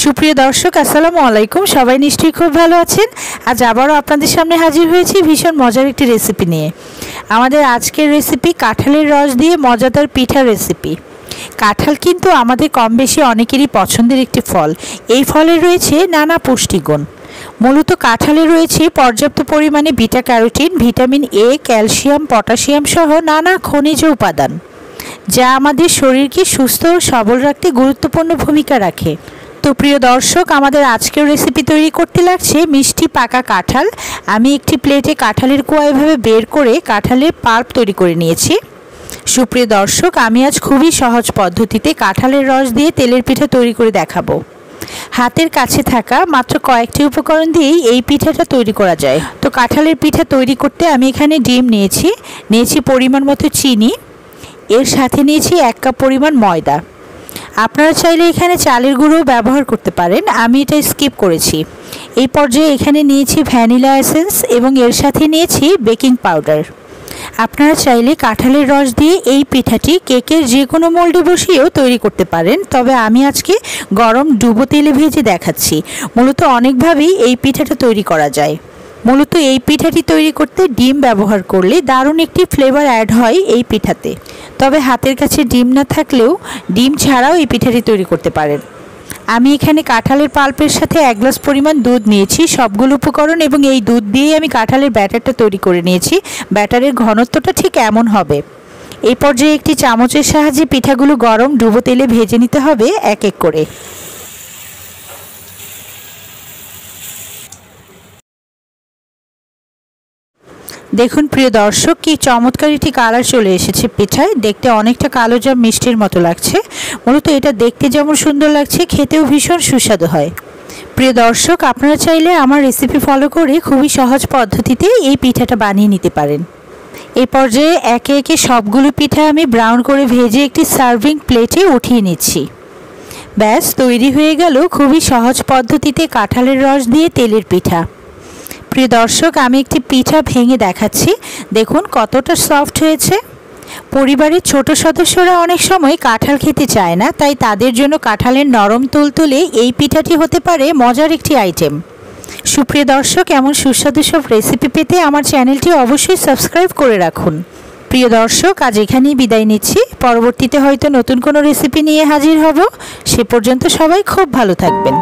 সুপ্রিয় দর্শক আসসালামু আলাইকুম। সবাই নিশ্চয়ই খুব ভালো আছেন। আজ আবারও আপনাদের সামনে হাজির হয়েছি ভীষণ মজার একটি রেসিপি নিয়ে। আমাদের আজকের রেসিপি কাঁঠালের রস দিয়ে মজাদার পিঠা রেসিপি। কাঁঠাল কিন্তু আমাদের কম বেশি অনেকেরই পছন্দের একটি ফল। এই ফলের রয়েছে নানা পুষ্টিগুণ। মূলত কাঁঠালে রয়েছে পর্যাপ্ত পরিমাণে beta carotene, vitamin A, calcium, potassium সহ নানা খনিজ উপাদান, যা আমাদের শরীরকে সুস্থ ও সবল রাখতে গুরুত্বপূর্ণ ভূমিকা রাখে। তো প্রিয় দর্শক, আমাদের আজকের রেসিপি তৈরি করতে লাগছে মিষ্টি পাকা কাঁঠাল। আমি একটি প্লেটে কাঁঠালের কোয়া এভাবে বের করে কাঁঠালের পাল্প তৈরি করে নিয়েছি। সুপ্রিয় দর্শক, আমি আজ খুবই সহজ পদ্ধতিতে কাঁঠালের রস দিয়ে তেলের পিঠা তৈরি করে দেখাবো। হাতের কাছে থাকা মাত্র কয়েকটি উপকরণ দিয়েই এই পিঠাটা তৈরি করা যায়। তো কাঁঠালের পিঠা তৈরি করতে আমি এখানে ডিম নিয়েছি পরিমাণ মতো চিনি, এর সাথে নিয়েছি 1 কাপ পরিমাণ ময়দা। আপনারা চাইলে এখানে চালের গুঁড়ো ব্যবহার করতে পারেন, আমি এটা স্কিপ করেছি। এই পর্যায়ে এখানে নিয়েছি ভ্যানিলা এসেন্স এবং এর সাথে নিয়েছি বেকিং পাউডার। আপনারা চাইলে কাঁঠালের রস দিয়ে এই পিঠাটি কেকের যে কোনো মোল্ডে বসিয়েও তৈরি করতে পারেন, তবে আমি আজকে গরম ডুবো তেলে ভেজে দেখাচ্ছি। মূলত অনেকভাবেই এই পিঠাটা তৈরি করা যায়। মূলত এই পিঠাটি তৈরি করতে ডিম ব্যবহার করলে দারুণ একটি ফ্লেভার অ্যাড হয় এই পিঠাতে। তবে হাতের কাছে ডিম না থাকলেও ডিম ছাড়াও এই পিঠাটি তৈরি করতে পারেন। আমি এখানে কাঁঠালের পাল্পের সাথে 1 গ্লাস পরিমাণ দুধ নিয়েছি, সবগুলো উপকরণ, এবং এই দুধ দিয়েই আমি কাঁঠালের ব্যাটারটা তৈরি করে নিয়েছি। ব্যাটারের ঘনত্বটা ঠিক এমন হবে। এই পর্যায়ে একটি চামচের সাহায্যে পিঠাগুলো গরম ডুবো তেলে ভেজে নিতে হবে এক এক করে। দেখুন প্রিয় দর্শক, কি চমৎকার একটি কালার চলে এসেছে পিঠায়। দেখতে অনেকটা কালোজাম মিষ্টির মতো লাগছে। মূলত এটা দেখতে যেমন সুন্দর লাগছে, খেতেও ভীষণ সুস্বাদু হয়। প্রিয় দর্শক, আপনারা চাইলে আমার রেসিপি ফলো করে খুবই সহজ পদ্ধতিতে এই পিঠাটা বানিয়ে নিতে পারেন। এই পর্যায়ে একে একে সবগুলো পিঠা আমি ব্রাউন করে ভেজে একটি সার্ভিং প্লেটে উঠিয়ে নিচ্ছি। ব্যাস তৈরি হয়ে গেল খুবই সহজ পদ্ধতিতে কাঁঠালের রস দিয়ে তেলের পিঠা। প্রিয় দর্শক, আমি একটি পিঠা ভেঙে দেখাচ্ছি। দেখুন কতটা সফট হয়েছে। পরিবারের ছোট সদস্যরা অনেক সময় কাঁঠাল খেতে চায় না, তাই তাদের জন্য কাঁঠালের নরম তুলতুলে এই পিঠাটি হতে পারে মজার একটি আইটেম। সুপ্রিয় দর্শক, এমন সুস্বাদু সব রেসিপি পেতে আমার চ্যানেলটি অবশ্যই সাবস্ক্রাইব করে রাখুন। প্রিয় দর্শক, আজ এখানেই বিদায় নিচ্ছি। পরবর্তীতে হয়তো নতুন কোনো রেসিপি নিয়ে হাজির হব। সে পর্যন্ত সবাই খুব ভালো থাকবেন।